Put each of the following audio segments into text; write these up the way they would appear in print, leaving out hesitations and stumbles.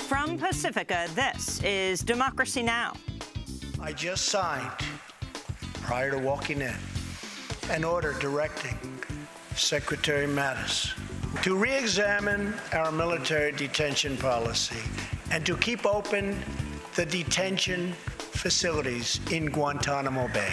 From Pacifica, this is Democracy Now! I just signed, prior to walking in, an order directing Secretary Mattis to re-examine our military detention policy and to keep open the detention facilities in Guantanamo Bay.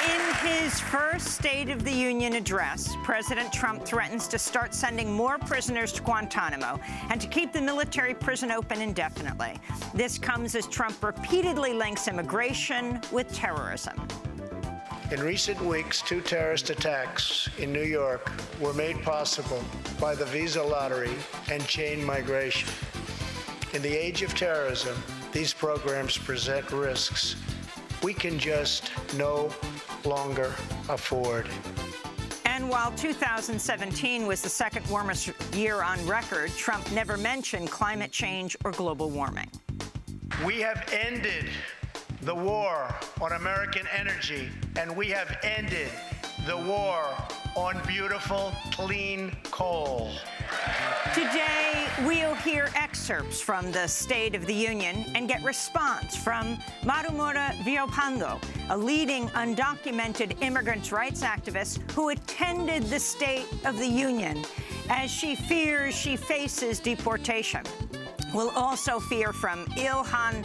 In his first State of the Union address, President Trump threatens to start sending more prisoners to Guantanamo and to keep the military prison open indefinitely. This comes as Trump repeatedly links immigration with terrorism. In recent weeks, 2 terrorist attacks in New York were made possible by the visa lottery and chain migration. In the age of terrorism, these programs present risks we can just no longer afford. And while 2017 was the second warmest year on record, Trump never mentioned climate change or global warming. We have ended the war on American energy, and we have ended the war on beautiful, clean coal. Today, we'll hear excerpts from the State of the Union and get response from Marumora Villalpando, a leading undocumented immigrants' rights activist who attended the State of the Union as she fears she faces deportation. We'll also hear from Ilhan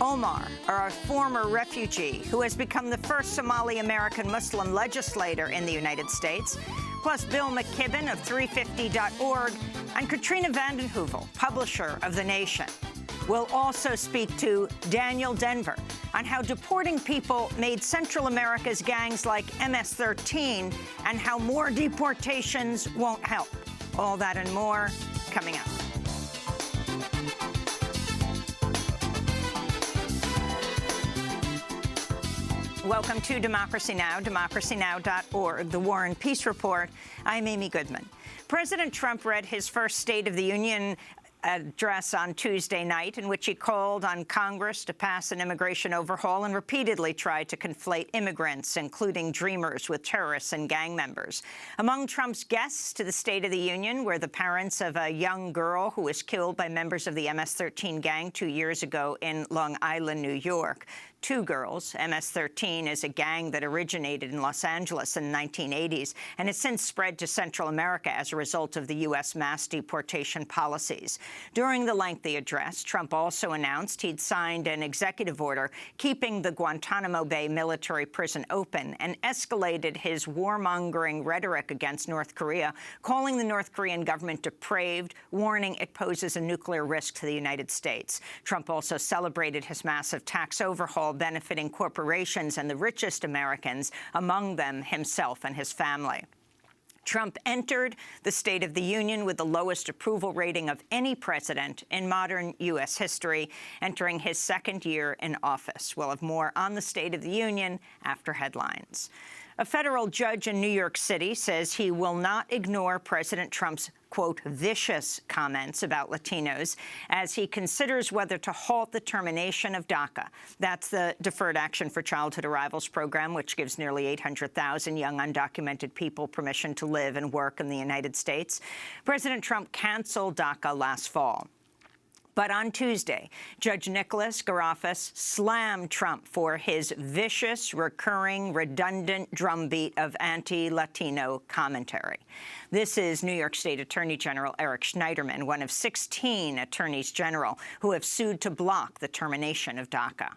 Omar, a former refugee who has become the first Somali-American Muslim legislator in the United States, plus Bill McKibben of 350.org and Katrina vanden Heuvel, publisher of The Nation. We'll also speak to Daniel Denver on how deporting people made Central America's gangs like MS-13 and how more deportations won't help. All that and more coming up. Welcome to Democracy Now!, democracynow.org, the War and Peace Report. I'm Amy Goodman. President Trump read his first State of the Union address on Tuesday night, in which he called on Congress to pass an immigration overhaul and repeatedly tried to conflate immigrants, including Dreamers, with terrorists and gang members. Among Trump's guests to the State of the Union were the parents of a young girl who was killed by members of the MS-13 gang 2 years ago in Long Island, New York. 2 girls. MS-13 is a gang that originated in Los Angeles in the 1980s and has since spread to Central America as a result of the U.S. mass deportation policies. During the lengthy address, Trump also announced he'd signed an executive order keeping the Guantanamo Bay military prison open and escalated his warmongering rhetoric against North Korea, calling the North Korean government depraved, warning it poses a nuclear risk to the United States. Trump also celebrated his massive tax overhaul benefiting corporations and the richest Americans, among them himself and his family. Trump entered the State of the Union with the lowest approval rating of any president in modern U.S. history, entering his second year in office. We'll have more on the State of the Union after headlines. A federal judge in New York City says he will not ignore President Trump's, quote, vicious comments about Latinos as he considers whether to halt the termination of DACA. That's the Deferred Action for Childhood Arrivals program, which gives nearly 800,000 young undocumented people permission to live and work in the United States. President Trump canceled DACA last fall. But on Tuesday, Judge Nicholas Garofis slammed Trump for his vicious, recurring, redundant drumbeat of anti-Latino commentary. This is New York State Attorney General Eric Schneiderman, one of 16 attorneys general who have sued to block the termination of DACA.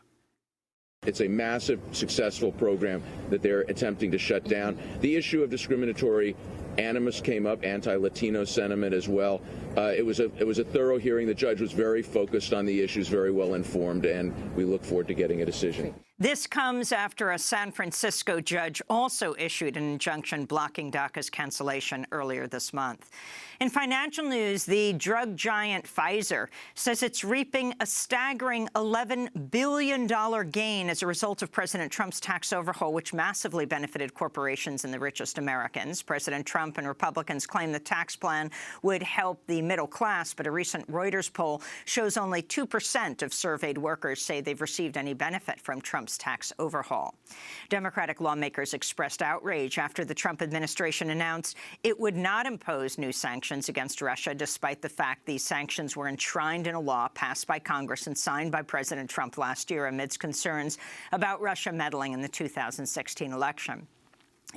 It's a massive, successful program that they're attempting to shut down. The issue of discriminatory animus came up, anti-Latino sentiment as well. It was a thorough hearing. The judge was very focused on the issues, very well informed, and we look forward to getting a decision. This comes after a San Francisco judge also issued an injunction blocking DACA's cancellation earlier this month. In financial news, the drug giant Pfizer says it's reaping a staggering $11 billion gain as a result of President Trump's tax overhaul, which massively benefited corporations and the richest Americans. President Trump Trump and Republicans claim the tax plan would help the middle class, but a recent Reuters poll shows only 2% of surveyed workers say they've received any benefit from Trump's tax overhaul. Democratic lawmakers expressed outrage after the Trump administration announced it would not impose new sanctions against Russia, despite the fact these sanctions were enshrined in a law passed by Congress and signed by President Trump last year amidst concerns about Russia meddling in the 2016 election.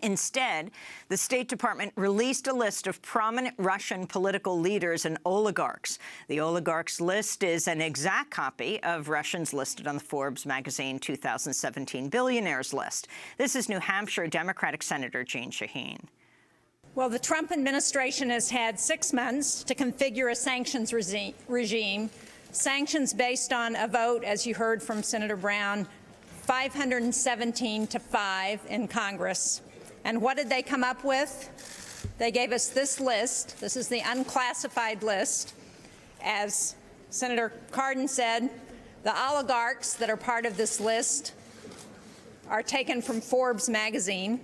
Instead, the State Department released a list of prominent Russian political leaders and oligarchs. The oligarchs list is an exact copy of Russians listed on the Forbes magazine 2017 billionaires list. This is New Hampshire Democratic Senator Jeanne Shaheen. Well, the Trump administration has had 6 months to configure a sanctions regime. Sanctions based on a vote, as you heard from Senator Brown, 517 to 5 in Congress. And what did they come up with? They gave us this list. This is the unclassified list. As Senator Cardin said, the oligarchs that are part of this list are taken from Forbes magazine.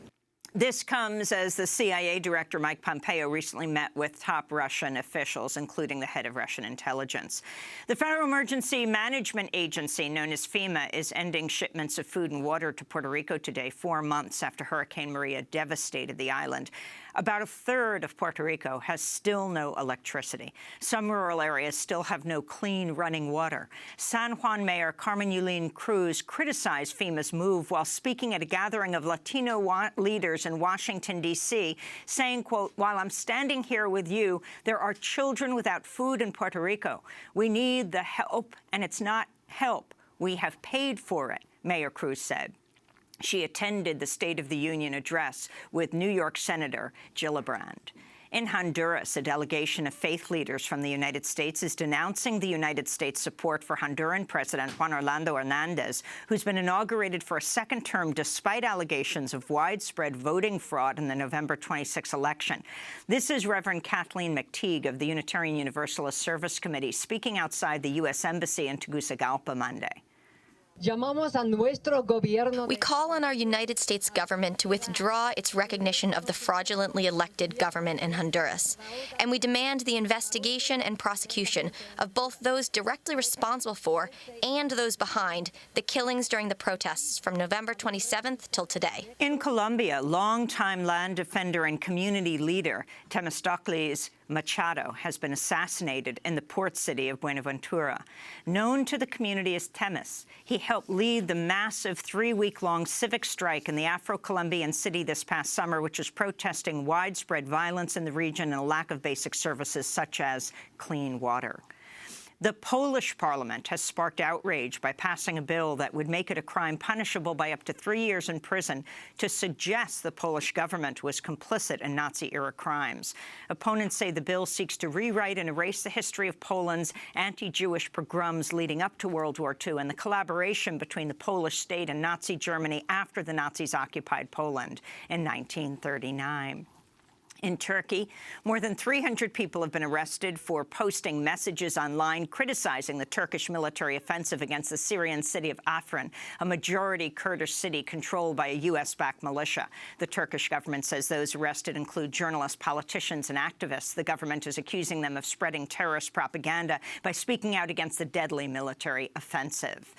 This comes as the CIA Director Mike Pompeo recently met with top Russian officials, including the head of Russian intelligence. The Federal Emergency Management Agency, known as FEMA, is ending shipments of food and water to Puerto Rico today, 4 months after Hurricane Maria devastated the island. About a third of Puerto Rico has still no electricity. Some rural areas still have no clean running water. San Juan Mayor Carmen Yulín Cruz criticized FEMA's move while speaking at a gathering of Latino leaders in Washington, D.C., saying, quote, "While I'm standing here with you, there are children without food in Puerto Rico. We need the help, and it's not help. We have paid for it," Mayor Cruz said. She attended the State of the Union address with New York Senator Gillibrand. In Honduras, a delegation of faith leaders from the United States is denouncing the United States' support for Honduran President Juan Orlando Hernández, who's been inaugurated for a second term despite allegations of widespread voting fraud in the November 26 election. This is Reverend Kathleen McTeague of the Unitarian Universalist Service Committee speaking outside the U.S. Embassy in Tegucigalpa Monday. We call on our United States government to withdraw its recognition of the fraudulently elected government in Honduras, and we demand the investigation and prosecution of both those directly responsible for and those behind the killings during the protests from November 27th till today. In Colombia, longtime land defender and community leader Temistocles Machado has been assassinated in the port city of Buenaventura. Known to the community as Temis, he helped lead the massive 3-week-long civic strike in the Afro-Colombian city this past summer, which is protesting widespread violence in the region and a lack of basic services such as clean water. The Polish parliament has sparked outrage by passing a bill that would make it a crime punishable by up to 3 years in prison to suggest the Polish government was complicit in Nazi-era crimes. Opponents say the bill seeks to rewrite and erase the history of Poland's anti-Jewish pogroms leading up to World War II and the collaboration between the Polish state and Nazi Germany after the Nazis occupied Poland in 1939. In Turkey, more than 300 people have been arrested for posting messages online criticizing the Turkish military offensive against the Syrian city of Afrin, a majority Kurdish city controlled by a U.S.-backed militia. The Turkish government says those arrested include journalists, politicians, and activists. The government is accusing them of spreading terrorist propaganda by speaking out against the deadly military offensive.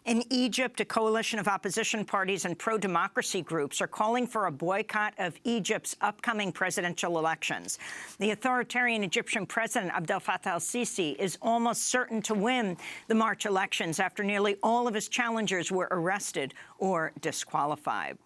In Egypt, a coalition of opposition parties and pro-democracy groups are calling for a boycott of Egypt's upcoming presidential elections. The authoritarian Egyptian president, Abdel Fattah al-Sisi, is almost certain to win the March elections after nearly all of his challengers were arrested or disqualified.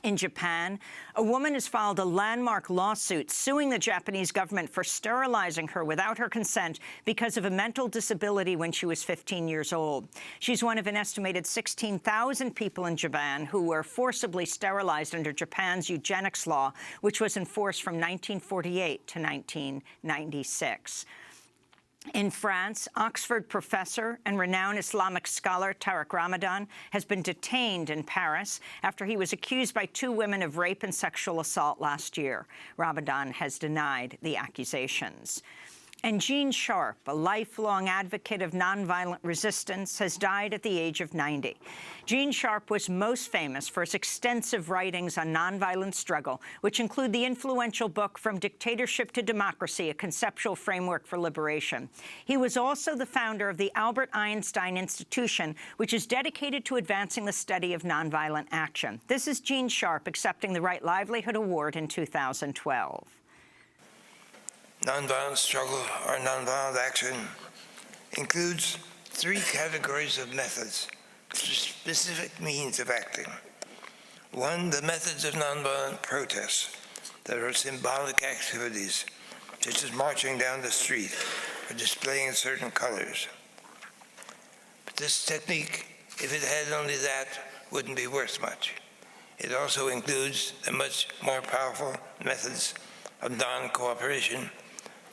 In Japan, a woman has filed a landmark lawsuit suing the Japanese government for sterilizing her without her consent because of a mental disability when she was 15 years old. She's one of an estimated 16,000 people in Japan who were forcibly sterilized under Japan's eugenics law, which was enforced from 1948 to 1996. In France, Oxford professor and renowned Islamic scholar Tariq Ramadan has been detained in Paris after he was accused by 2 women of rape and sexual assault last year. Ramadan has denied the accusations. And Gene Sharp, a lifelong advocate of nonviolent resistance, has died at the age of 90. Gene Sharp was most famous for his extensive writings on nonviolent struggle, which include the influential book From Dictatorship to Democracy, A Conceptual Framework for Liberation. He was also the founder of the Albert Einstein Institution, which is dedicated to advancing the study of nonviolent action. This is Gene Sharp accepting the Right Livelihood Award in 2012. Nonviolent struggle or nonviolent action includes three categories of methods, specific means of acting. One, the methods of nonviolent protest that are symbolic activities, such as marching down the street or displaying certain colors. But this technique, if it had only that, wouldn't be worth much. It also includes the much more powerful methods of non-cooperation,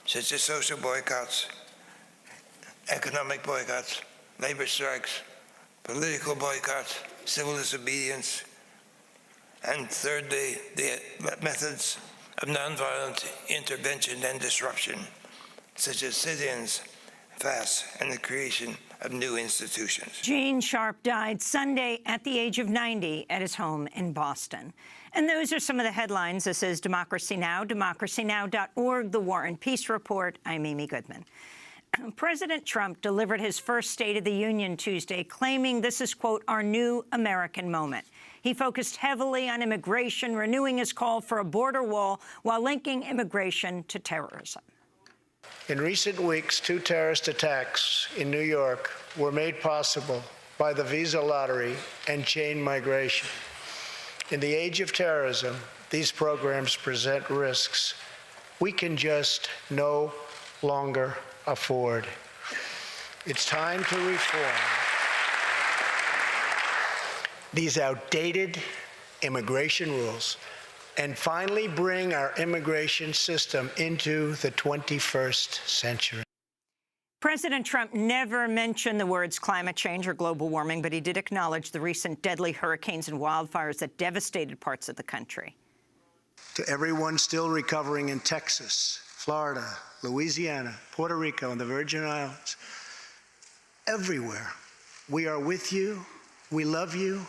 such as social boycotts, economic boycotts, labor strikes, political boycotts, civil disobedience, and thirdly, the methods of nonviolent intervention and disruption, such as sit-ins, fasts, and the creation of new institutions. Gene Sharp died Sunday at the age of 90 at his home in Boston. And those are some of the headlines. This is Democracy Now!, democracynow.org, The War and Peace Report. I'm Amy Goodman. President Trump delivered his first State of the Union Tuesday, claiming this is, quote, our new American moment. He focused heavily on immigration, renewing his call for a border wall while linking immigration to terrorism. In recent weeks, 2 terrorist attacks in New York were made possible by the visa lottery and chain migration. In the age of terrorism, these programs present risks we can just no longer afford. It's time to reform these outdated immigration rules and finally bring our immigration system into the 21st century. President Trump never mentioned the words climate change or global warming, but he did acknowledge the recent deadly hurricanes and wildfires that devastated parts of the country. To everyone still recovering in Texas, Florida, Louisiana, Puerto Rico, and the Virgin Islands, everywhere, we are with you, we love you,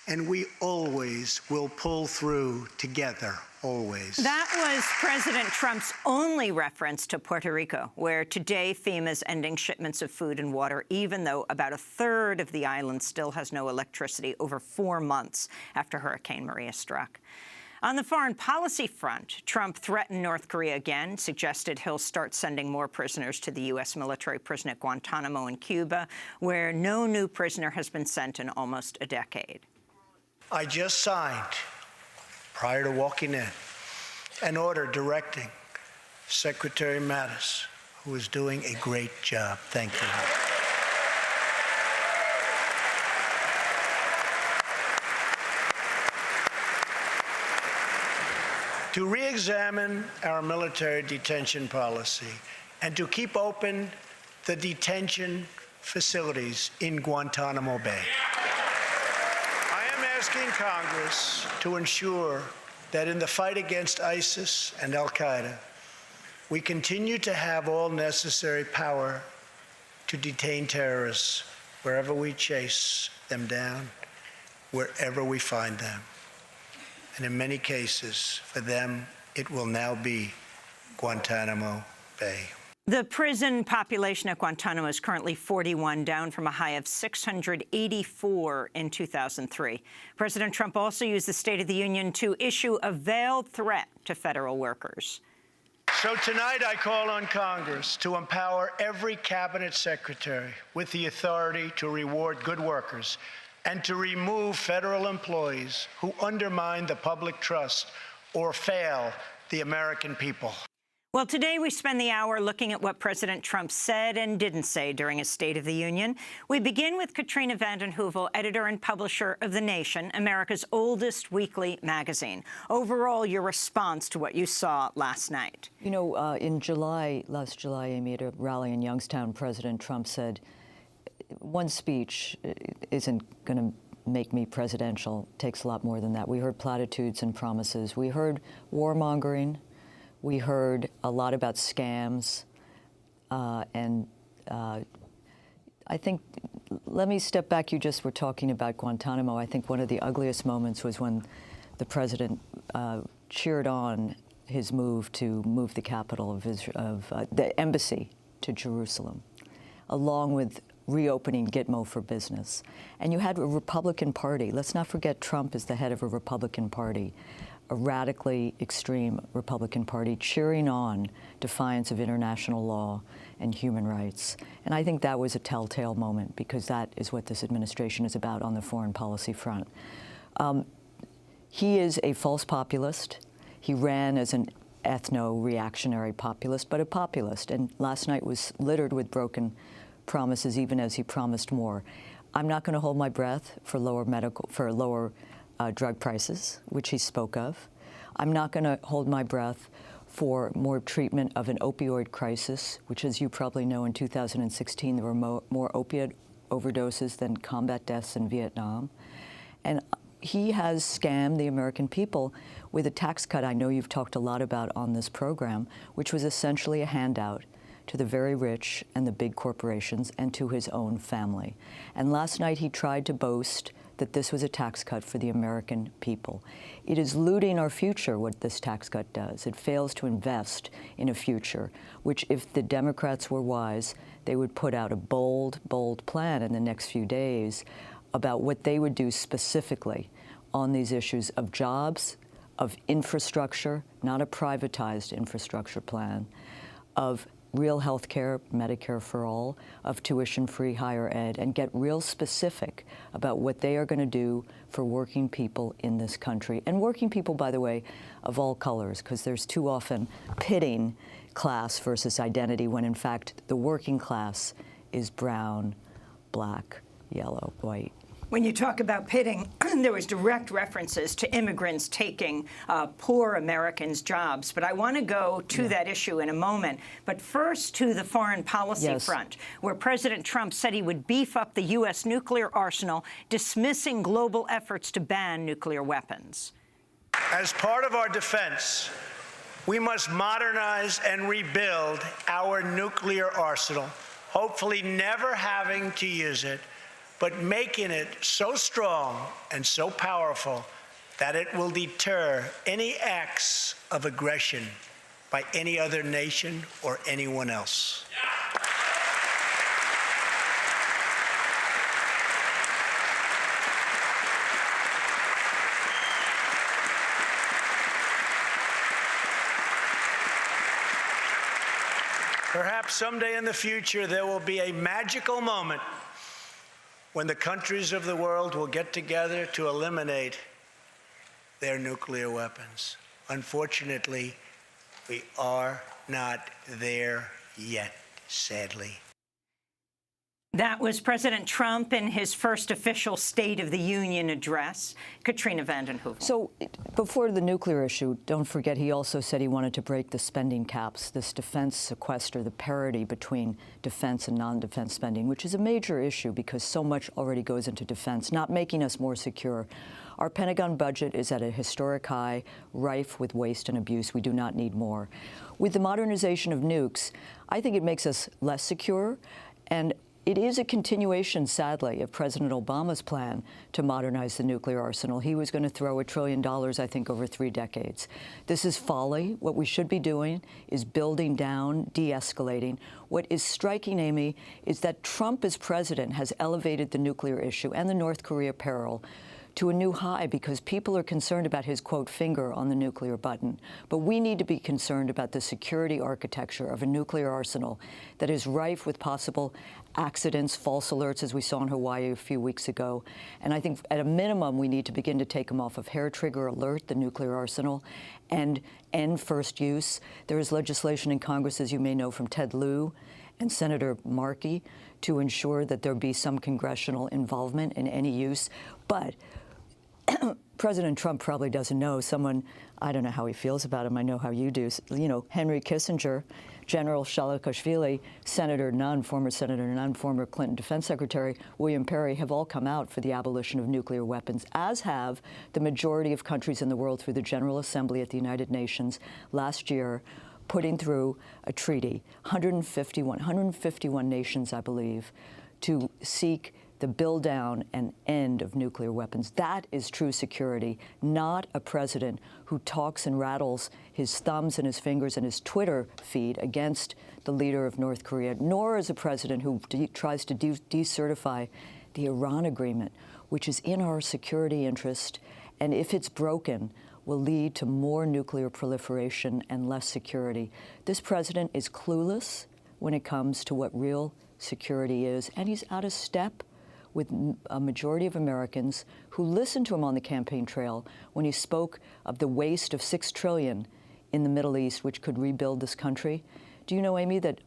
and we always will pull through together, always. That was President Trump's only reference to Puerto Rico, where today FEMA's ending shipments of food and water, even though about a third of the island still has no electricity over 4 months after Hurricane Maria struck. On the foreign policy front, Trump threatened North Korea again, suggested he'll start sending more prisoners to the U.S. military prison at Guantanamo in Cuba, where no new prisoner has been sent in almost a decade. I just signed, prior to walking in, an order directing Secretary Mattis, who is doing a great job. Thank you. To re-examine our military detention policy and to keep open the detention facilities in Guantanamo Bay. Asking Congress to ensure that in the fight against ISIS and al-Qaeda, we continue to have all necessary power to detain terrorists wherever we chase them down, wherever we find them. And in many cases, for them, it will now be Guantanamo Bay. The prison population at Guantanamo is currently 41, down from a high of 684 in 2003. President Trump also used the State of the Union to issue a veiled threat to federal workers. So tonight I call on Congress to empower every cabinet secretary with the authority to reward good workers and to remove federal employees who undermine the public trust or fail the American people. Well, today we spend the hour looking at what President Trump said and didn't say during his State of the Union. We begin with Katrina vanden Heuvel, editor and publisher of The Nation, America's oldest weekly magazine. Overall, your response to what you saw last night? You know, last July, Amy, at a rally in Youngstown, President Trump said, one speech isn't going to make me presidential. It takes a lot more than that. We heard platitudes and promises. We heard warmongering. We heard a lot about scams. I think, let me step back. You just were talking about Guantanamo. I think one of the ugliest moments was when the president cheered on his move to move the capital of the embassy to Jerusalem, along with reopening Gitmo for business. And you had a Republican Party. Let's not forget Trump is the head of a Republican Party, a radically extreme Republican Party cheering on defiance of international law and human rights. And I think that was a telltale moment, because that is what this administration is about on the foreign policy front. He is a false populist. He ran as an ethno-reactionary populist, but a populist. And last night was littered with broken promises, even as he promised more. I'm not going to hold my breath for lower drug prices, which he spoke of. I'm not going to hold my breath for more treatment of an opioid crisis, which, as you probably know, in 2016 there were more opiate overdoses than combat deaths in Vietnam. And he has scammed the American people with a tax cut I know you've talked a lot about on this program, which was essentially a handout to the very rich and the big corporations and to his own family. And last night he tried to boast that this was a tax cut for the American people. It is looting our future, what this tax cut does. It fails to invest in a future, which, if the Democrats were wise, they would put out a bold, bold plan in the next few days about what they would do specifically on these issues of jobs, of infrastructure, not a privatized infrastructure plan, of real health care, Medicare for all, of tuition-free higher ed, and get real specific about what they are going to do for working people in this country. And working people, by the way, of all colors, because there's too often pitting class versus identity, when in fact the working class is brown, black, yellow, white. When you talk about pitting, there was direct references to immigrants taking poor Americans' jobs. But I want to go to that issue in a moment. But first to the foreign policy front, where President Trump said he would beef up the U.S. nuclear arsenal, dismissing global efforts to ban nuclear weapons. As part of our defense, we must modernize and rebuild our nuclear arsenal, hopefully never having to use it, but making it so strong and so powerful that it will deter any acts of aggression by any other nation or anyone else. Perhaps someday in the future there will be a magical moment when the countries of the world will get together to eliminate their nuclear weapons. Unfortunately, we are not there yet, sadly. That was President Trump in his first official State of the Union address. Katrina vanden Heuvel. So before the nuclear issue, don't forget he also said he wanted to break the spending caps, this defense sequester, the parity between defense and non-defense spending, which is a major issue because so much already goes into defense, not making us more secure. Our Pentagon budget is at a historic high, rife with waste and abuse. We do not need more. With the modernization of nukes, I think it makes us less secure, and it is a continuation, sadly, of President Obama's plan to modernize the nuclear arsenal. He was going to throw $1 trillion, I think, over 3 decades. This is folly. What we should be doing is building down, de-escalating. What is striking, Amy, is that Trump as president has elevated the nuclear issue and the North Korea peril to a new high because people are concerned about his, quote, finger on the nuclear button. But we need to be concerned about the security architecture of a nuclear arsenal that is rife with possible accidents, false alerts, as we saw in Hawaii a few weeks ago. And I think at a minimum, we need to begin to take them off of hair trigger alert, the nuclear arsenal, and end first use. There is legislation in Congress, as you may know, from Ted Lieu and Senator Markey to ensure that there be some congressional involvement in any use. But President Trump probably doesn't know someone, I don't know how he feels about him, I know how you do, you know, Henry Kissinger, General Shalikashvili, Senator Nunn, former Senator Nunn, former Clinton Defense Secretary William Perry have all come out for the abolition of nuclear weapons, as have the majority of countries in the world through the General Assembly at the United Nations last year, putting through a treaty, 151 nations, I believe, to seek the build down and end of nuclear weapons. That is true security, not a president who talks and rattles his thumbs and his fingers and his Twitter feed against the leader of North Korea, nor is a president who tries to decertify the Iran agreement, which is in our security interest, and if it's broken, will lead to more nuclear proliferation and less security. This president is clueless when it comes to what real security is, and he's out of step with a majority of Americans who listened to him on the campaign trail when he spoke of the waste of $6 trillion in the Middle East, which could rebuild this country. Do you know, Amy, that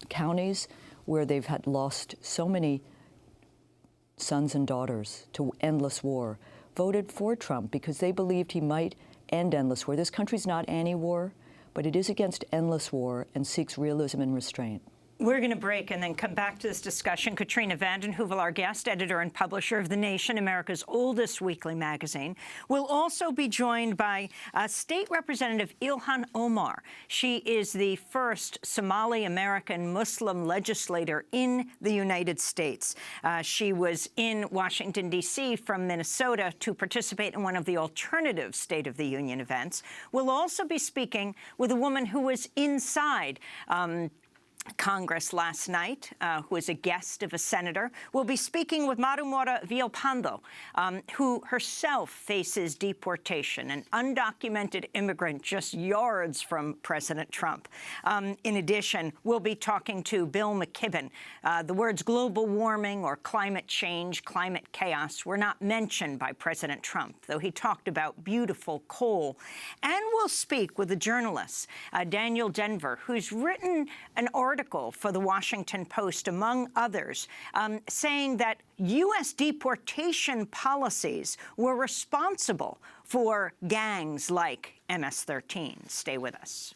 counties where they've had lost so many sons and daughters to endless war voted for Trump because they believed he might end endless war. This country's not anti-war, but it is against endless war and seeks realism and restraint. We're going to break and then come back to this discussion. Katrina vanden Heuvel, our guest, editor and publisher of The Nation, America's oldest weekly magazine, will also be joined by State Representative Ilhan Omar. She is the first Somali-American Muslim legislator in the United States. She was in Washington, D.C. from Minnesota to participate in one of the alternative State of the Union events. We'll also be speaking with a woman who was inside Congress last night, who is a guest of a senator. We'll be speaking with Marumora Villalpando, who herself faces deportation, an undocumented immigrant just yards from President Trump. In addition, we'll be talking to Bill McKibben. The words global warming or climate change, climate chaos were not mentioned by President Trump, though he talked about beautiful coal. And we'll speak with a journalist, Daniel Denver, who's written an article for the Washington Post, among others, saying that U.S. deportation policies were responsible for gangs like MS-13. Stay with us.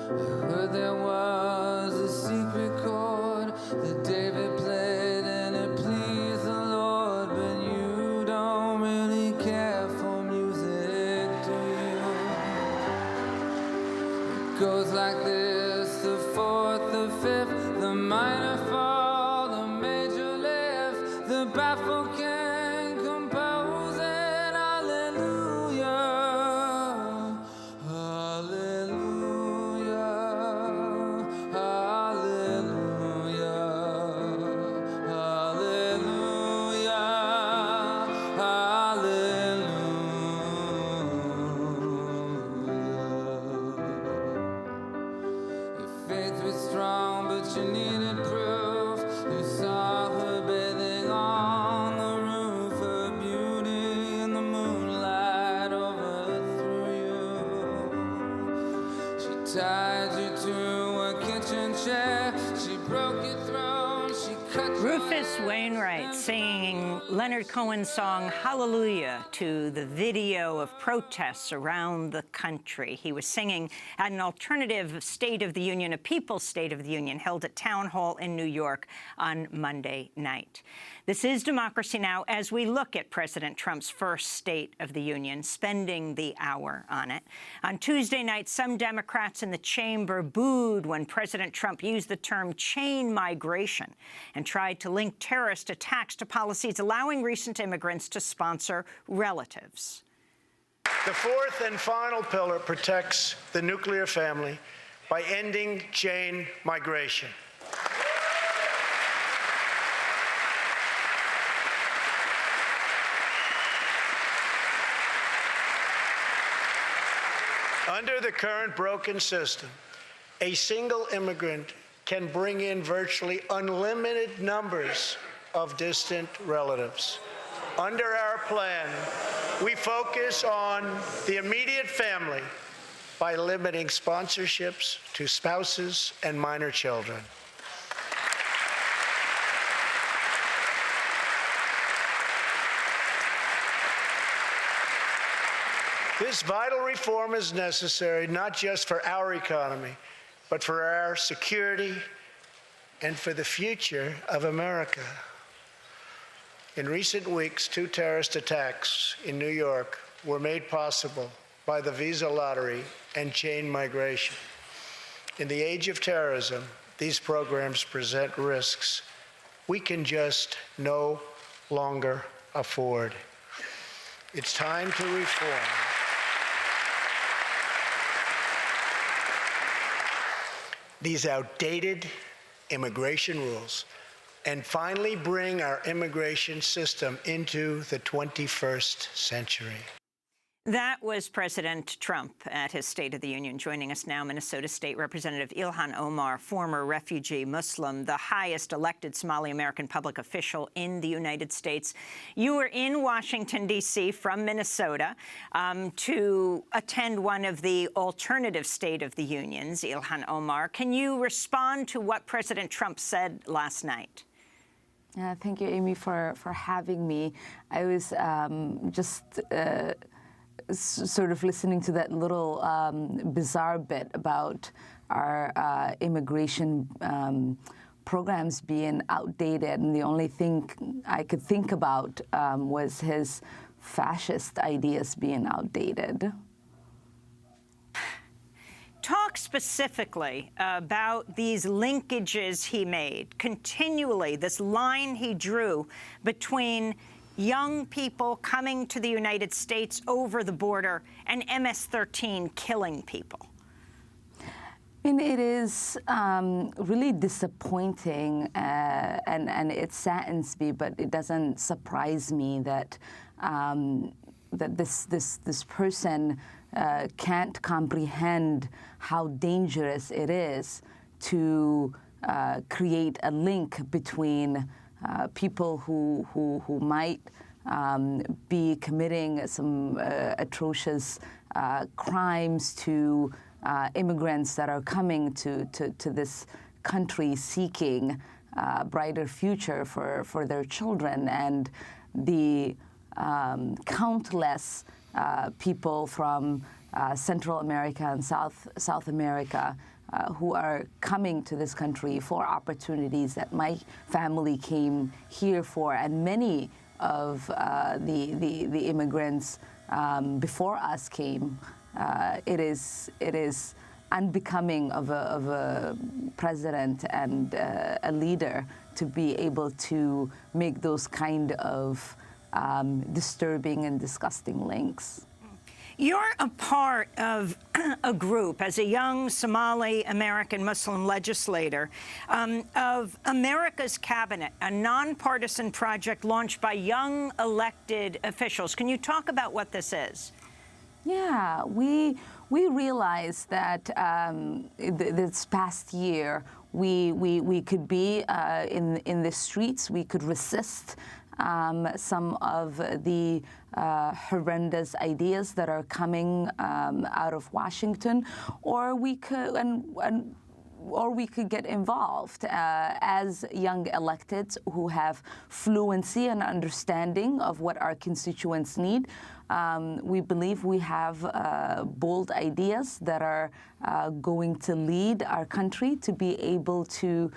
I heard there was a secret chord that David played and it pleased the Lord, but you don't really care for music, do you? It goes like this: the fourth, the fifth, the minor fall, the major lift, the baffled can compose it. Hallelujah, hallelujah, hallelujah, hallelujah, hallelujah. Your faith was strong, but you needed proof. You saw her bathing on the roof, her beauty in the moonlight overthrew you. She tied you to a kitchen chair, she broke your throne, she cut your Rufus hair. Wainwright singing Leonard Cohen's song Hallelujah to the video of protests around the country. He was singing at an alternative State of the Union, a People's State of the Union, held at Town Hall in New York on Monday night. This is Democracy Now! As we look at President Trump's first State of the Union, spending the hour on it. On Tuesday night, some Democrats in the chamber booed when President Trump used the term chain migration and tried to link terrorist attacks to policies allowing recent immigrants to sponsor relatives. The fourth and final pillar protects the nuclear family by ending chain migration. Under the current broken system, a single immigrant can bring in virtually unlimited numbers of distant relatives. Under our plan, we focus on the immediate family by limiting sponsorships to spouses and minor children. This vital reform is necessary not just for our economy, but for our security and for the future of America. In recent weeks, 2 terrorist attacks in New York were made possible by the visa lottery and chain migration. In the age of terrorism, these programs present risks we can just no longer afford. It's time to reform. These outdated immigration rules and finally bring our immigration system into the 21st century. That was President Trump at his State of the Union. Joining us now, Minnesota State Representative Ilhan Omar, former refugee Muslim, the highest elected Somali-American public official in the United States. You were in Washington, D.C. from Minnesota to attend one of the alternative State of the Unions, Ilhan Omar. Can you respond to what President Trump said last night? Thank you, Amy, for having me. I was sort of listening to that little bizarre bit about our immigration programs being outdated, and the only thing I could think about was his fascist ideas being outdated. Talk specifically about these linkages he made, continually, this line he drew between young people coming to the United States over the border and MS-13 killing people. And it is really disappointing, and it saddens me, but it doesn't surprise me that that this person can't comprehend how dangerous it is to create a link between people who might be committing some atrocious crimes to immigrants that are coming to this country seeking a brighter future for their children, and the countless people from Central America and South America who are coming to this country for opportunities that my family came here for, and many of the immigrants before us came. It is unbecoming of a president and a leader to be able to make those kind of disturbing and disgusting links. You're a part of a group, as a young Somali-American Muslim legislator, of America's Cabinet, a nonpartisan project launched by young elected officials. Can you talk about what this is? Yeah, we realized that this past year we could be in the streets, we could resist some of the horrendous ideas that are coming out of Washington, or we could get involved as young electeds who have fluency and understanding of what our constituents need. We believe we have bold ideas that are going to lead our country to be able to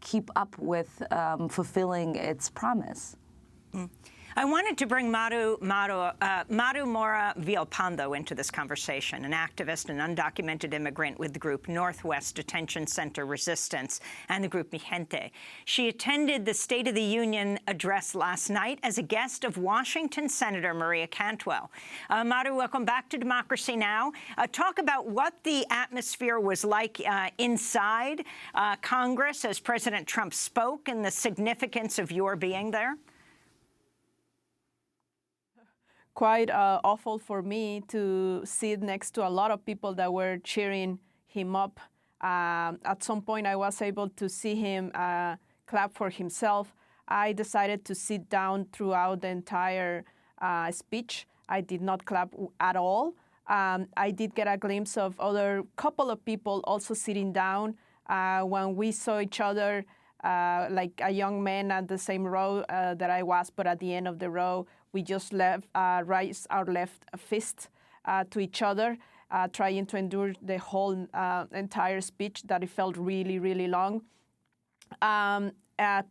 keep up with fulfilling its promise. I wanted to bring Maru Mora Villalpando into this conversation, an activist and undocumented immigrant with the group Northwest Detention Center Resistance and the group Mi Gente. She attended the State of the Union address last night as a guest of Washington Senator Maria Cantwell. Maru, welcome back to Democracy Now! Talk about what the atmosphere was like inside Congress as President Trump spoke, and the significance of your being there. Quite awful for me to sit next to a lot of people that were cheering him up. At some point, I was able to see him clap for himself. I decided to sit down throughout the entire speech. I did not clap at all. I did get a glimpse of other couple of people also sitting down. When we saw each other, like a young man at the same row that I was, but at the end of the row, we just raised our left fist to each other, trying to endure the whole entire speech that it felt really, really long.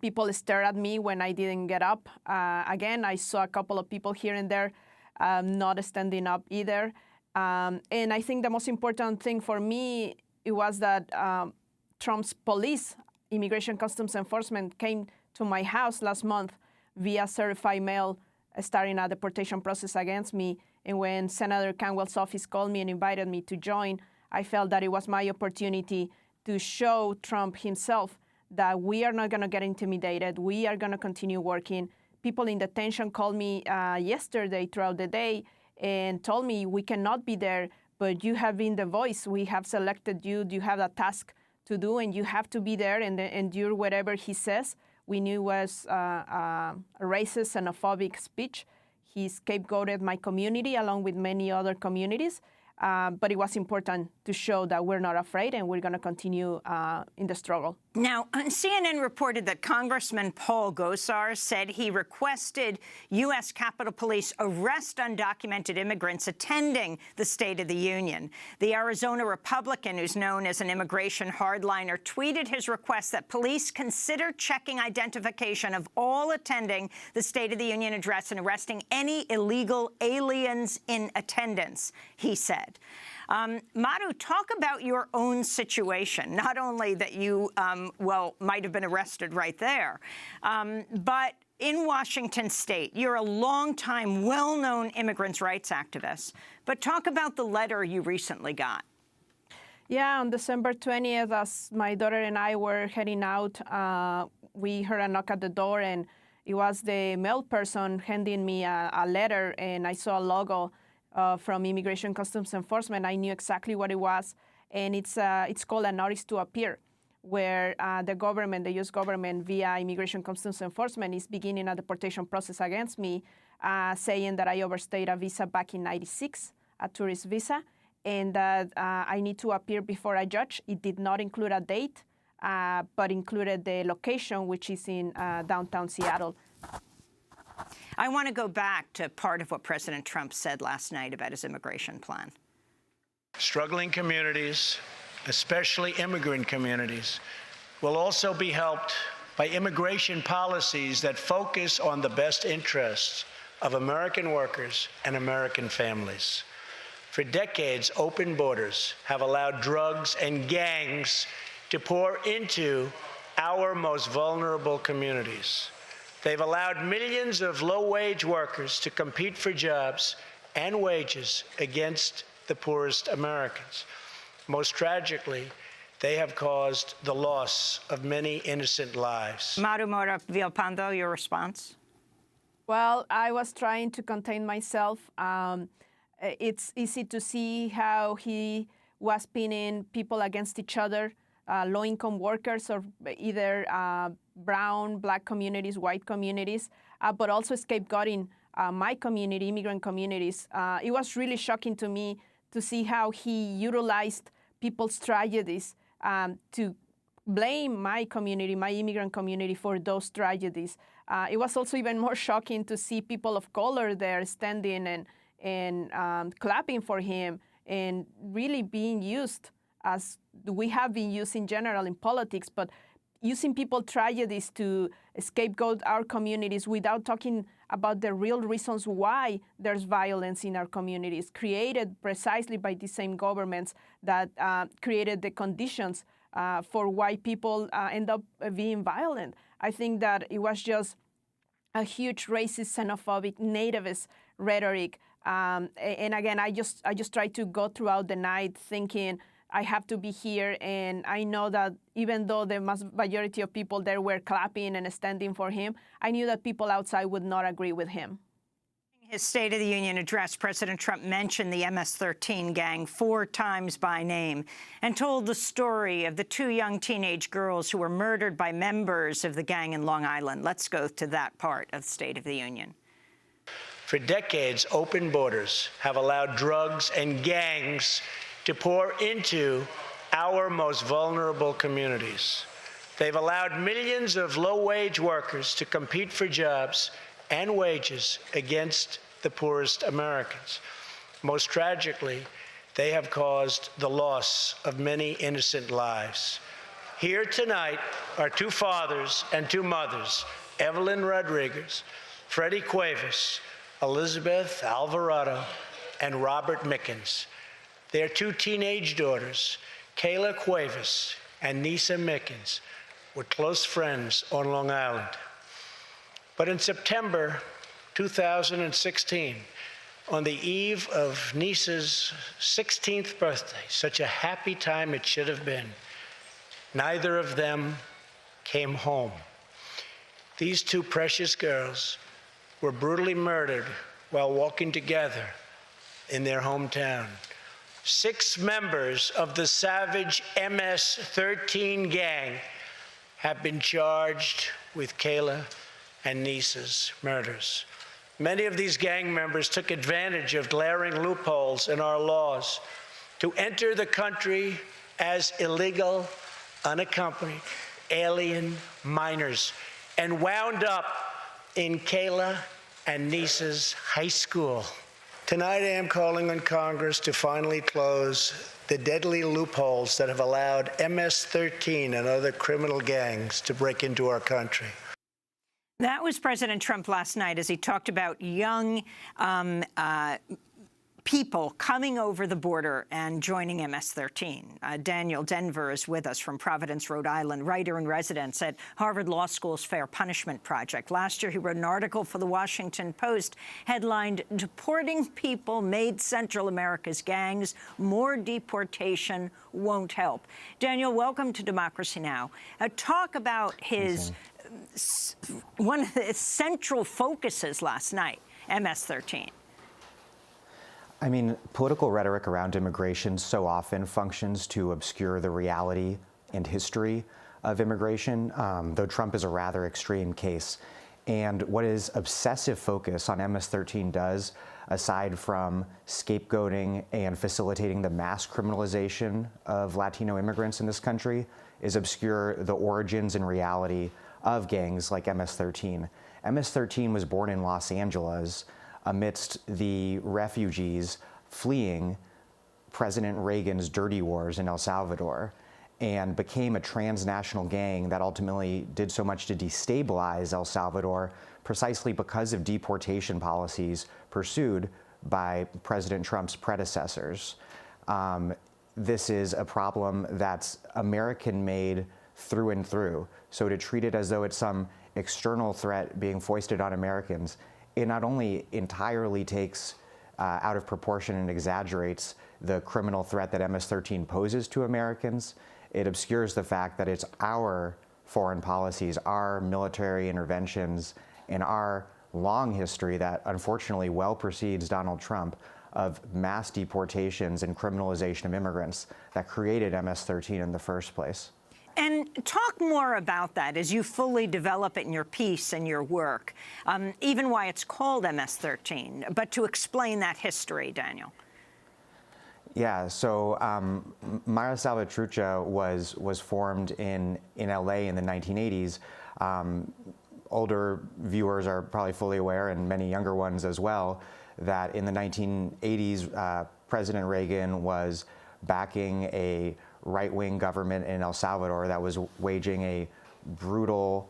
People stared at me when I didn't get up. Again, I saw a couple of people here and there not standing up either. And I think the most important thing for me, it was that Trump's police, Immigration Customs Enforcement, came to my house last month via certified mail, starting a deportation process against me. And when Senator Canwell's office called me and invited me to join, I felt that it was my opportunity to show Trump himself that we are not going to get intimidated. We are going to continue working. People in detention called me yesterday throughout the day and told me, we cannot be there, but you have been the voice. We have selected you. You have a task to do, and you have to be there and endure whatever he says. We knew it was a racist, xenophobic speech. He scapegoated my community along with many other communities. But it was important to show that we're not afraid and we're going to continue in the struggle. Now, CNN reported that Congressman Paul Gosar said he requested U.S. Capitol Police arrest undocumented immigrants attending the State of the Union. The Arizona Republican, who's known as an immigration hardliner, tweeted his request that police consider checking identification of all attending the State of the Union address and arresting any illegal aliens in attendance, he said. Madhu, talk about your own situation, not only that you, might have been arrested right there, but in Washington State, you're a longtime, well-known immigrants' rights activist. But talk about the letter you recently got. Yeah, on December 20th, as my daughter and I were heading out, we heard a knock at the door, and it was the mail person handing me a letter, and I saw a logo from Immigration Customs Enforcement. I knew exactly what it was, and it's called a notice to appear, where the government, the U.S. government, via Immigration Customs Enforcement, is beginning a deportation process against me, saying that I overstayed a visa back in '96, a tourist visa, and that I need to appear before a judge. It did not include a date, but included the location, which is in downtown Seattle. I want to go back to part of what President Trump said last night about his immigration plan. Struggling communities, especially immigrant communities, will also be helped by immigration policies that focus on the best interests of American workers and American families. For decades, open borders have allowed drugs and gangs to pour into our most vulnerable communities. They've allowed millions of low-wage workers to compete for jobs and wages against the poorest Americans. Most tragically, they have caused the loss of many innocent lives. Madhu Mora Villalpando, your response? Well, I was trying to contain myself. It's easy to see how he was pinning people against each other, low-income workers or either brown, black communities, white communities, but also scapegoating my community, immigrant communities. It was really shocking to me to see how he utilized people's tragedies to blame my community, my immigrant community, for those tragedies. It was also even more shocking to see people of color there standing and clapping for him and really being used as we have been used in general in politics, but using people's tragedies to scapegoat our communities without talking about the real reasons why there's violence in our communities, created precisely by the same governments that created the conditions for why people end up being violent. I think that it was just a huge racist, xenophobic, nativist rhetoric. And again, I just tried to go throughout the night thinking, I have to be here, and I know that even though the majority of people there were clapping and standing for him, I knew that people outside would not agree with him. In his State of the Union address, President Trump mentioned the MS-13 gang 4 times by name and told the story of the 2 young teenage girls who were murdered by members of the gang in Long Island. Let's go to that part of the State of the Union. For decades, open borders have allowed drugs and gangs to pour into our most vulnerable communities. They've allowed millions of low-wage workers to compete for jobs and wages against the poorest Americans. Most tragically, they have caused the loss of many innocent lives. Here tonight are two fathers and two mothers, Evelyn Rodriguez, Freddie Cuevas, Elizabeth Alvarado, and Robert Mickens. Their two teenage daughters, Kayla Cuevas and Nisa Mickens, were close friends on Long Island. But in September 2016, on the eve of Nisa's 16th birthday, such a happy time it should have been, neither of them came home. These two precious girls were brutally murdered while walking together in their hometown. 6 members of the savage MS-13 gang have been charged with Kayla and Nisa's murders. Many of these gang members took advantage of glaring loopholes in our laws to enter the country as illegal, unaccompanied alien minors and wound up in Kayla and Nisa's high school. Tonight I am calling on Congress to finally close the deadly loopholes that have allowed MS-13 and other criminal gangs to break into our country. That was President Trump last night as he talked about young people coming over the border and joining MS-13. Daniel Denver is with us from Providence, Rhode Island, writer in residence at Harvard Law School's Fair Punishment Project. Last year, he wrote an article for the Washington Post headlined, "Deporting People Made Central America's Gangs. More Deportation Won't Help." Daniel, welcome to Democracy Now! Talk about his one of the central focuses last night, MS-13. I mean, political rhetoric around immigration so often functions to obscure the reality and history of immigration, though Trump is a rather extreme case. And what his obsessive focus on MS-13 does, aside from scapegoating and facilitating the mass criminalization of Latino immigrants in this country, is obscure the origins and reality of gangs like MS-13. MS-13 was born in Los Angeles amidst the refugees fleeing President Reagan's dirty wars in El Salvador, and became a transnational gang that ultimately did so much to destabilize El Salvador precisely because of deportation policies pursued by President Trump's predecessors. This is a problem that's American-made through and through. So to treat it as though it's some external threat being foisted on Americans, it not only entirely takes out of proportion and exaggerates the criminal threat that MS-13 poses to Americans, it obscures the fact that it's our foreign policies, our military interventions, and our long history that unfortunately well precedes Donald Trump of mass deportations and criminalization of immigrants that created MS-13 in the first place. And talk more about that as you fully develop it in your piece and your work, even why it's called MS-13, but to explain that history, Daniel. Yeah, so Mara Salvatrucha was formed in LA in the 1980s. Older viewers are probably fully aware, and many younger ones as well, that in the 1980s, President Reagan was backing a right-wing government in El Salvador that was waging a brutal,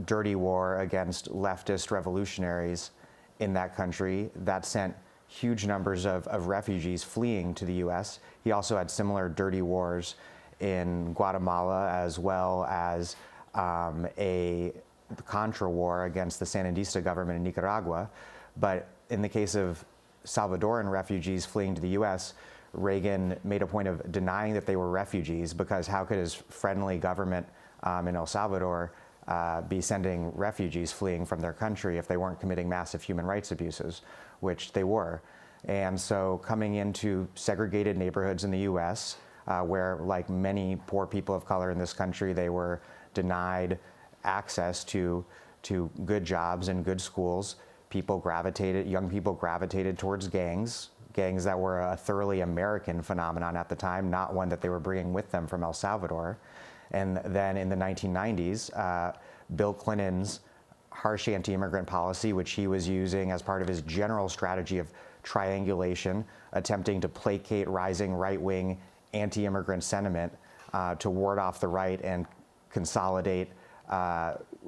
dirty war against leftist revolutionaries in that country that sent huge numbers of refugees fleeing to the U.S. He also had similar dirty wars in Guatemala, as well as a Contra war against the Sandinista government in Nicaragua. But in the case of Salvadoran refugees fleeing to the U.S., Reagan made a point of denying that they were refugees, because how could his friendly government in El Salvador be sending refugees fleeing from their country if they weren't committing massive human rights abuses, which they were. And so coming into segregated neighborhoods in the U.S., where, like many poor people of color in this country, they were denied access to good jobs and good schools, young people gravitated towards gangs that were a thoroughly American phenomenon at the time, not one that they were bringing with them from El Salvador. And then in the 1990s, Bill Clinton's harsh anti-immigrant policy, which he was using as part of his general strategy of triangulation, attempting to placate rising right-wing anti-immigrant sentiment to ward off the right and consolidate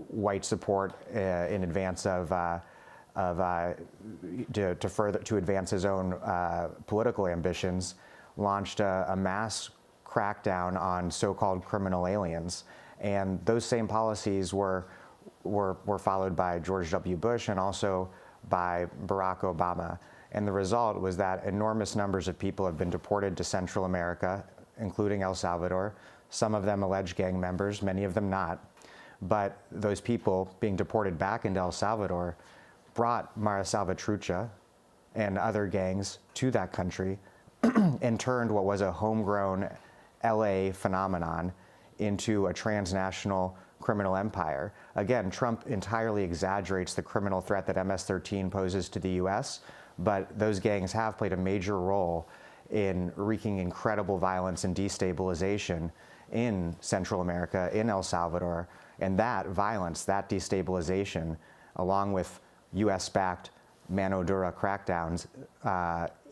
white support in advance of to advance his own political ambitions, launched a mass crackdown on so-called criminal aliens, and those same policies were followed by George W. Bush and also by Barack Obama. And the result was that enormous numbers of people have been deported to Central America, including El Salvador. Some of them alleged gang members, many of them not. But those people being deported back into El Salvador brought Mara Salvatrucha and other gangs to that country and turned what was a homegrown LA phenomenon into a transnational criminal empire. Again, Trump entirely exaggerates the criminal threat that MS-13 poses to the US, but those gangs have played a major role in wreaking incredible violence and destabilization in Central America, in El Salvador. And that violence, that destabilization, along with US-backed mano dura crackdowns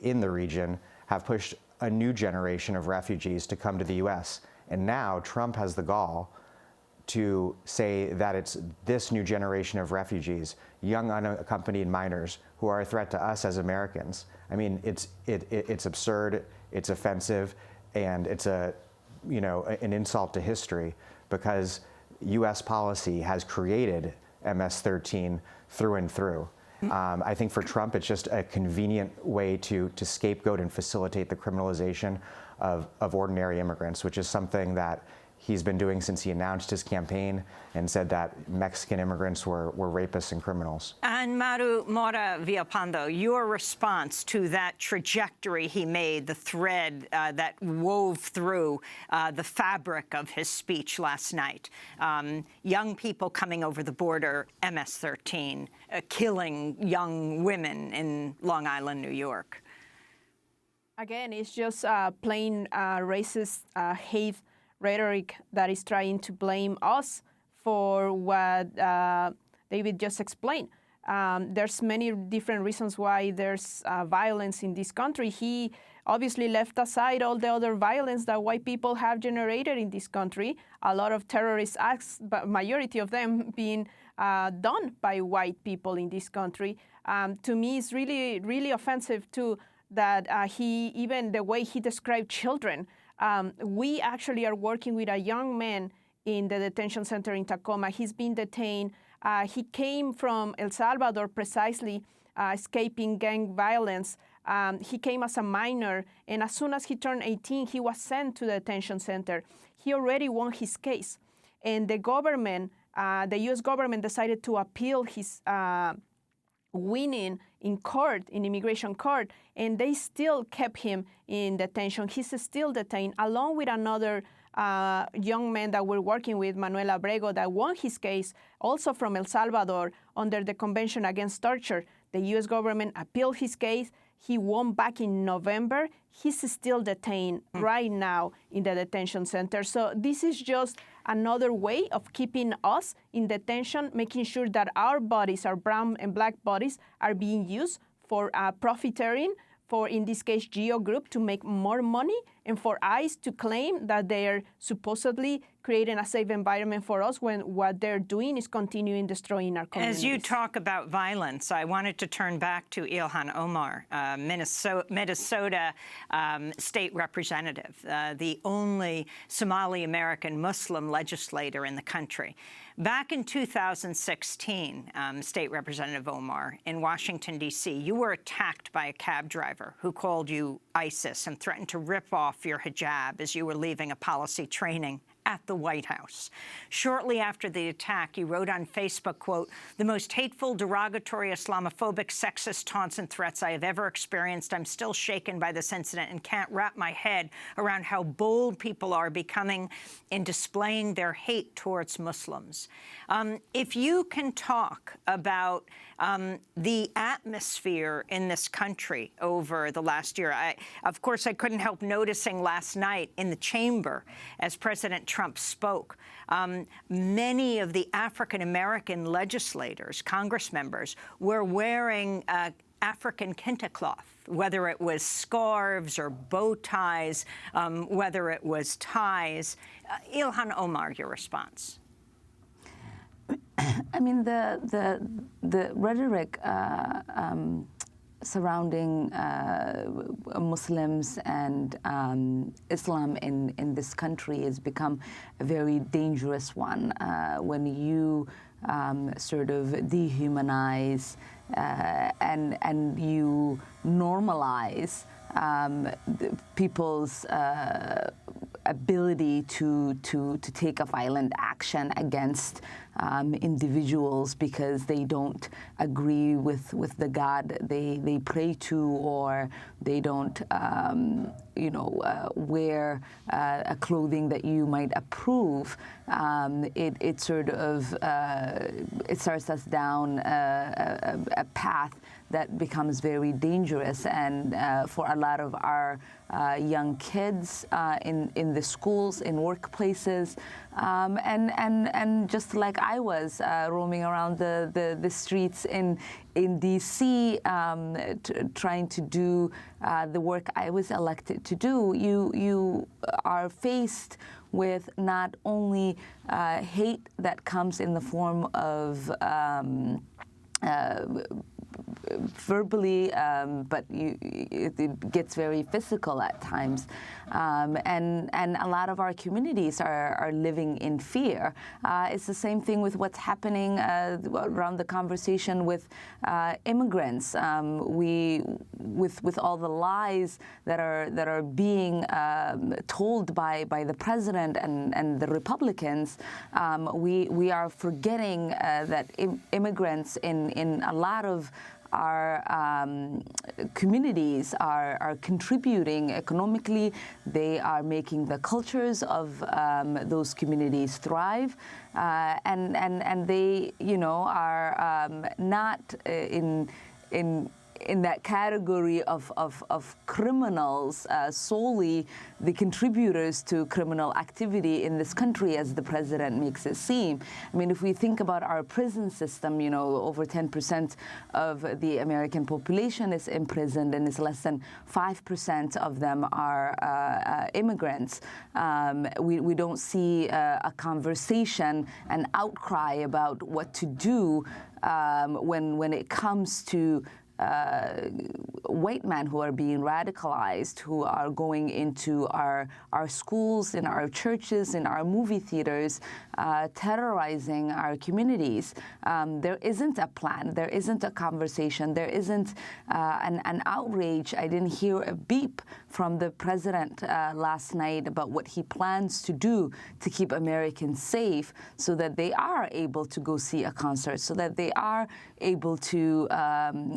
in the region, have pushed a new generation of refugees to come to the US. And now Trump has the gall to say that it's this new generation of refugees, young unaccompanied minors, who are a threat to us as Americans. I mean, it's absurd, it's offensive, and it's an insult to history, because U.S. policy has created MS-13 through and through. I think for Trump, it's just a convenient way to scapegoat and facilitate the criminalization of ordinary immigrants, which is something that he's been doing since he announced his campaign and said that Mexican immigrants were rapists and criminals. And Maru Mora Villalpando, your response to that trajectory he made, the thread that wove through the fabric of his speech last night. Young people coming over the border, MS-13, killing young women in Long Island, New York. Again, it's just plain racist hate rhetoric that is trying to blame us for what David just explained. There's many different reasons why there's violence in this country. He obviously left aside all the other violence that white people have generated in this country. A lot of terrorist acts, but majority of them being done by white people in this country. To me, it's really, really offensive too that even the way he described children. We actually are working with a young man in the detention center in Tacoma. He's been detained. He came from El Salvador precisely, escaping gang violence. He came as a minor, and as soon as he turned 18, he was sent to the detention center. He already won his case, and the government, the U.S. government, decided to appeal his winning in court, in immigration court, and they still kept him in detention. He's still detained, along with another young man that we're working with, Manuel Abrego, that won his case, also from El Salvador, under the Convention Against Torture. The U.S. government appealed his case. He won back in November. He's still detained right now in the detention center. So this is just another way of keeping us in detention, making sure that our bodies, our brown and black bodies, are being used for profiteering, for, in this case, Geo Group to make more money, and for ICE to claim that they're supposedly creating a safe environment for us when what they're doing is continuing destroying our communities. As you talk about violence, I wanted to turn back to Ilhan Omar, Minnesota state representative, the only Somali-American Muslim legislator in the country. Back in 2016, State Representative Omar, in Washington, D.C., you were attacked by a cab driver who called you ISIS and threatened to rip off your hijab as you were leaving a policy training at the White House. Shortly after the attack, you wrote on Facebook, quote, "The most hateful, derogatory, Islamophobic, sexist taunts and threats I have ever experienced. I'm still shaken by this incident and can't wrap my head around how bold people are becoming in displaying their hate towards Muslims." If you can talk about the atmosphere in this country over the last year, of course, I couldn't help noticing last night in the chamber as President Trump spoke, many of the African-American legislators, Congress members, were wearing African kente cloth whether it was scarves or bow ties, whether it was ties. Ilhan Omar, your response. I mean, the rhetoric surrounding Muslims and Islam in this country has become a very dangerous one. When you sort of dehumanize and you normalize people's ability to take a violent action against individuals because they don't agree with the God they pray to, or they don't wear a clothing that you might approve. It sort of it starts us down a path that becomes very dangerous, and for a lot of our young kids in the schools, in workplaces, and just like I was roaming around the streets in D.C. Trying to do the work I was elected to do, you are faced with not only hate that comes in the form of verbally, but it gets very physical at times, and a lot of our communities are living in fear. It's the same thing with what's happening around the conversation with immigrants. With all the lies that are being told by the president and the Republicans, we are forgetting that immigrants in a lot of our communities are contributing economically. They are making the cultures of those communities thrive, and they, are not in that category of criminals, solely the contributors to criminal activity in this country, as the president makes it seem. I mean, if we think about our prison system, over 10% of the American population is imprisoned, and it's less than 5% of them are immigrants. We don't see a conversation, an outcry about what to do when it comes to white men who are being radicalized, who are going into our schools, in our churches, in our movie theaters, terrorizing our communities. There isn't a plan. There isn't a conversation. There isn't an outrage. I didn't hear a beep from the president last night about what he plans to do to keep Americans safe, so that they are able to go see a concert, so that they are able to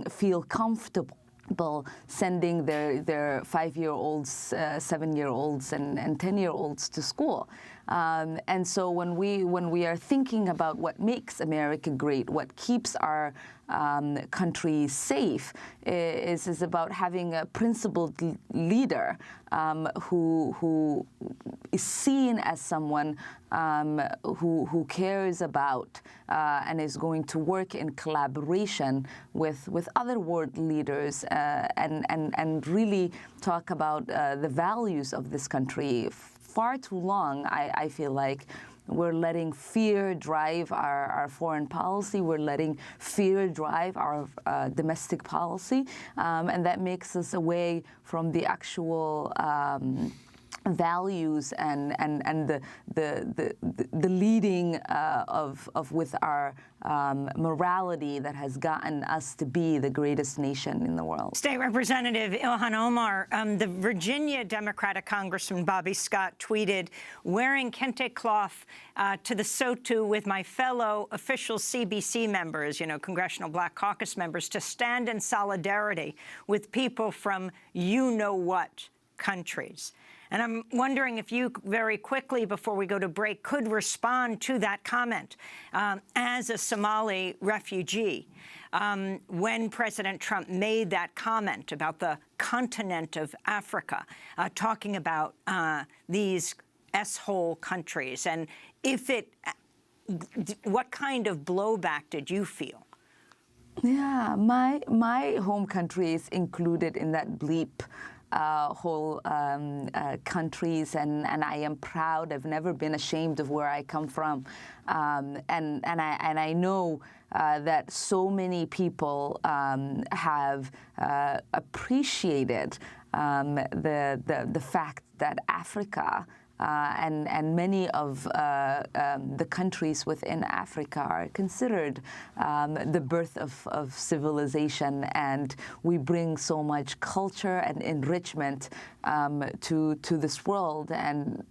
feel comfortable sending their 5-year-olds, 7-year-olds, and 10-year-olds to school. And so when we are thinking about what makes America great, what keeps our country safe, is about having a principled leader who is seen as someone who cares about and is going to work in collaboration with other world leaders and really talk about the values of this country. Far too long, I feel like, we're letting fear drive our foreign policy. We're letting fear drive our domestic policy, and that makes us away from the actual values and the leading of with our morality that has gotten us to be the greatest nation in the world. State Representative Ilhan Omar, the Virginia Democratic Congressman Bobby Scott tweeted, "Wearing kente cloth to the SOTU with my fellow official CBC members, Congressional Black Caucus members, to stand in solidarity with people from you-know-what countries." And I'm wondering if you, very quickly before we go to break, could respond to that comment. As a Somali refugee, when President Trump made that comment about the continent of Africa, talking about these S-hole countries, and what kind of blowback did you feel? Yeah, my home country is included in that bleep whole countries, and I am proud. I've never been ashamed of where I come from, and I know that so many people have appreciated the fact that Africa and many of the countries within Africa are considered the birth of civilization, and we bring so much culture and enrichment to this world, and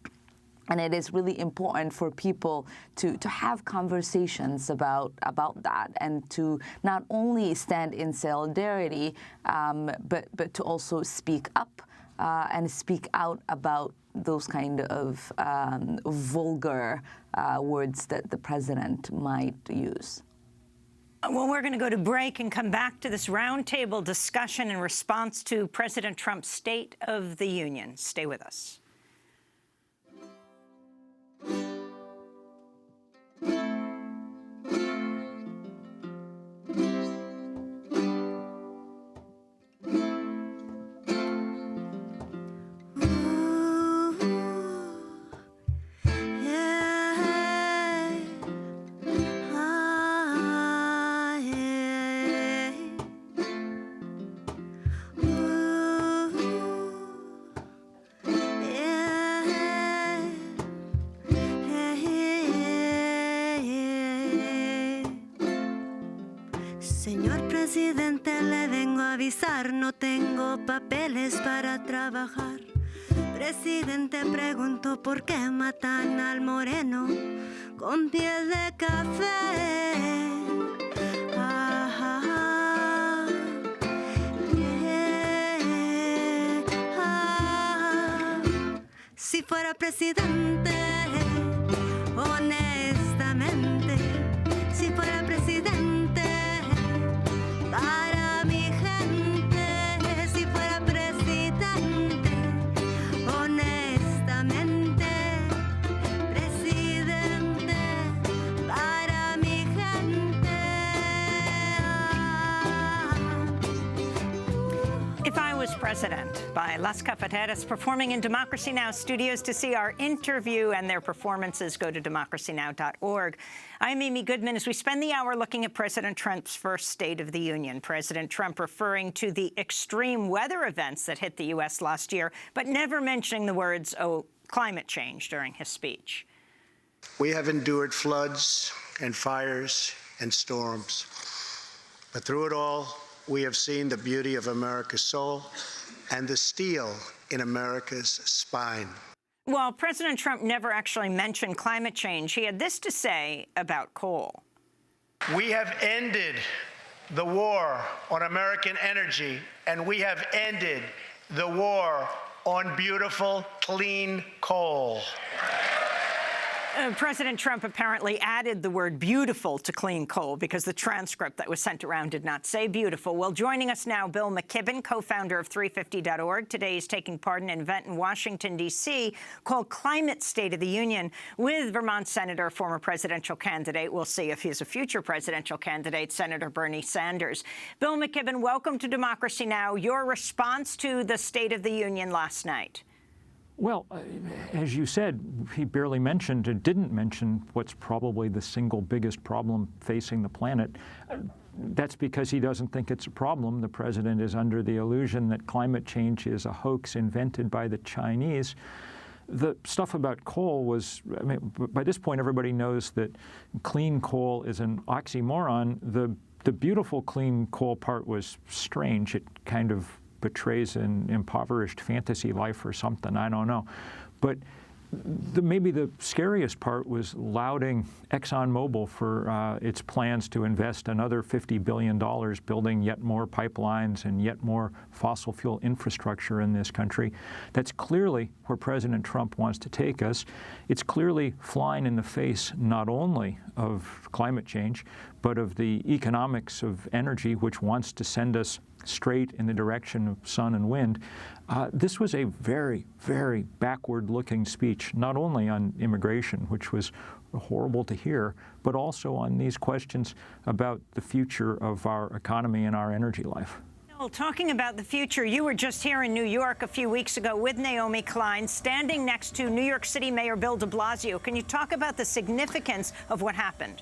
it is really important for people to have conversations about that, and to not only stand in solidarity, but to also speak up and speak out about those kind of vulgar words that the president might use. Well, we're going to go to break and come back to this roundtable discussion in response to President Trump's State of the Union. Stay with us. Señor presidente, le vengo a avisar, no tengo papeles para trabajar. Presidente, pregunto por qué matan al moreno con piel de café. Si fuera presidente, honestamente, si fuera presidente, para mi gente, si fuera presidente, honestamente, presidente, para mi gente. If I Was President by Las Cafeteras, performing in Democracy Now! Studios. To see our interview and their performances, go to democracynow.org. I'm Amy Goodman. As we spend the hour looking at President Trump's first State of the Union, President Trump referring to the extreme weather events that hit the U.S. last year, but never mentioning the words, climate change during his speech. We have endured floods and fires and storms, but through it all, we have seen the beauty of America's soul and the steel in America's spine. Well, President Trump never actually mentioned climate change. He had this to say about coal. We have ended the war on American energy, and we have ended the war on beautiful, clean coal. President Trump apparently added the word beautiful to clean coal because the transcript that was sent around did not say beautiful. Well, joining us now, Bill McKibben, co-founder of 350.org. Today he's taking part in an event in Washington, D.C. called Climate State of the Union with Vermont Senator, former presidential candidate. We'll see if he's a future presidential candidate, Senator Bernie Sanders. Bill McKibben, welcome to Democracy Now! Your response to the State of the Union last night. Well, as you said, he barely mentioned and didn't mention what's probably the single biggest problem facing the planet. That's because he doesn't think it's a problem. The president is under the illusion that climate change is a hoax invented by the Chinese. The stuff about coal was, I mean, by this point, everybody knows that clean coal is an oxymoron. The beautiful clean coal part was strange. It kind of betrays an impoverished fantasy life or something, I don't know. But maybe the scariest part was lauding ExxonMobil for its plans to invest another $50 billion building yet more pipelines and yet more fossil fuel infrastructure in this country. That's clearly where President Trump wants to take us. It's clearly flying in the face not only of climate change, but of the economics of energy, which wants to send us straight in the direction of sun and wind. This was a very, very backward-looking speech, not only on immigration, which was horrible to hear, but also on these questions about the future of our economy and our energy life. Well, talking about the future, you were just here in New York a few weeks ago with Naomi Klein, standing next to New York City Mayor Bill de Blasio. Can you talk about the significance of what happened?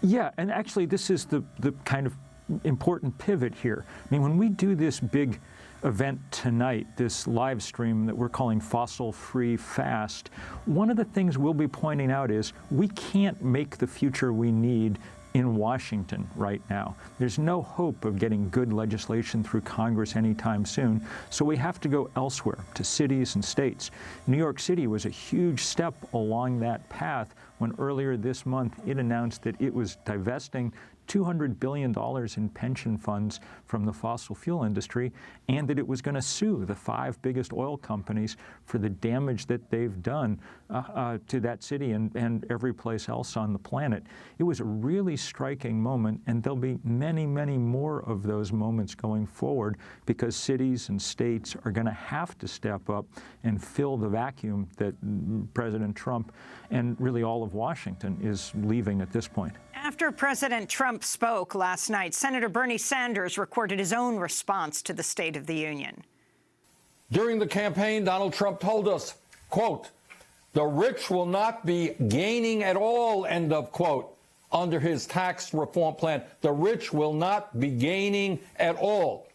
Yeah, and actually this is the kind of important pivot here. I mean, when we do this big event tonight, this live stream that we're calling Fossil Free Fast, one of the things we'll be pointing out is we can't make the future we need in Washington right now. There's no hope of getting good legislation through Congress anytime soon, so we have to go elsewhere, to cities and states. New York City was a huge step along that path when earlier this month it announced that it was divesting $200 billion in pension funds from the fossil fuel industry, and that it was going to sue the 5 biggest oil companies for the damage that they've done to that city and every place else on the planet. It was a really striking moment, and there'll be many, many more of those moments going forward because cities and states are going to have to step up and fill the vacuum that President Trump and really all of Washington is leaving at this point. After President Trump spoke last night, Senator Bernie Sanders recorded his own response to the State of the Union. During the campaign, Donald Trump told us, quote, "The rich will not be gaining at all," end of quote, under his tax reform plan. The rich will not be gaining at all.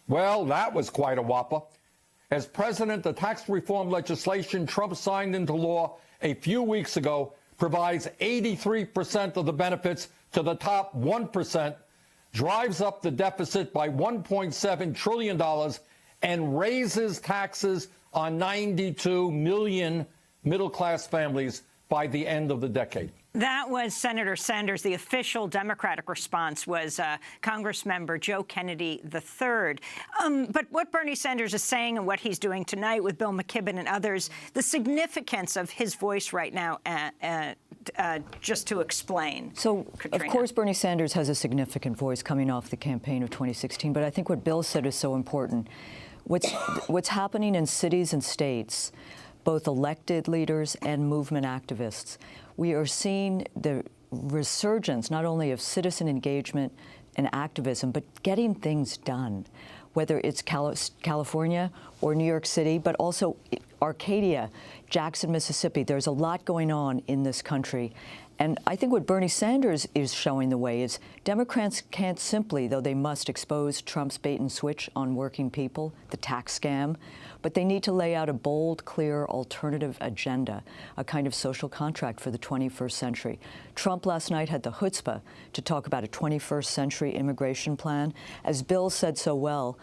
Well, that was quite a whopper. As president, the tax reform legislation Trump signed into law a few weeks ago provides 83% of the benefits to the top 1%, drives up the deficit by $1.7 trillion, and raises taxes on 92 million middle-class families by the end of the decade. That was Senator Sanders. The official Democratic response was Congressmember Joe Kennedy III. But what Bernie Sanders is saying and what he's doing tonight with Bill McKibben and others, the significance of his voice right now, just to explain. So, Katrina. Of course, Bernie Sanders has a significant voice coming off the campaign of 2016, but I think what Bill said is so important. What's happening in cities and states, both elected leaders and movement activists, we are seeing the resurgence not only of citizen engagement and activism, but getting things done, whether it's California or New York City, but also Arcadia, Jackson, Mississippi. There's a lot going on in this country. And I think what Bernie Sanders is showing the way is Democrats can't simply, though they must, expose Trump's bait and switch on working people, the tax scam, but they need to lay out a bold, clear, alternative agenda, a kind of social contract for the 21st century. Trump last night had the chutzpah to talk about a 21st century immigration plan. As Bill said so well,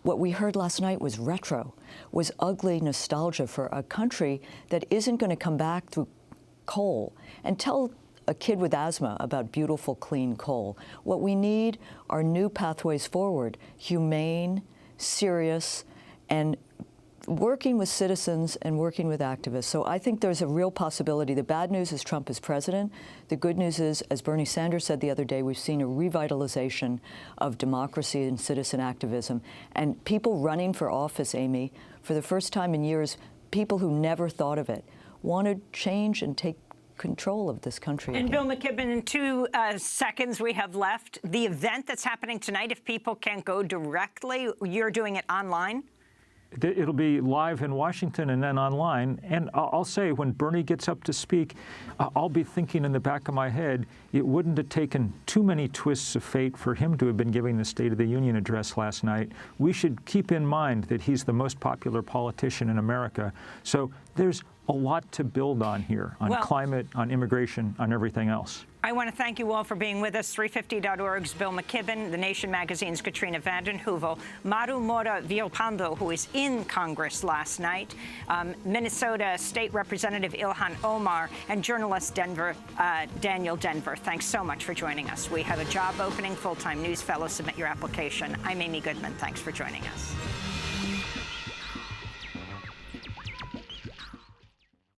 what we heard last night was retro, was ugly nostalgia for a country that isn't going to come back through coal. And tell a kid with asthma about beautiful, clean coal. What we need are new pathways forward, humane, serious, and working with citizens and working with activists. So I think there's a real possibility. The bad news is Trump is president. The good news is, as Bernie Sanders said the other day, we've seen a revitalization of democracy and citizen activism. And people running for office, Amy, for the first time in years, people who never thought of it, want to change and take control of this country. And again. Bill McKibben, in 2 seconds we have left, the event that's happening tonight, if people can't go directly, you're doing it online? It'll be live in Washington and then online. And I'll say, when Bernie gets up to speak, I'll be thinking in the back of my head, it wouldn't have taken too many twists of fate for him to have been giving the State of the Union address last night. We should keep in mind that he's the most popular politician in America. So there's a lot to build on here, on climate, on immigration, on everything else. I want to thank you all for being with us. 350.org's Bill McKibben, The Nation magazine's Katrina vanden Heuvel, Maru Mora Villalpando, who was in Congress last night, Minnesota State Representative Ilhan Omar, and journalist Daniel Denver. Thanks so much for joining us. We have a job opening, full-time news fellow. Submit your application. I'm Amy Goodman. Thanks for joining us.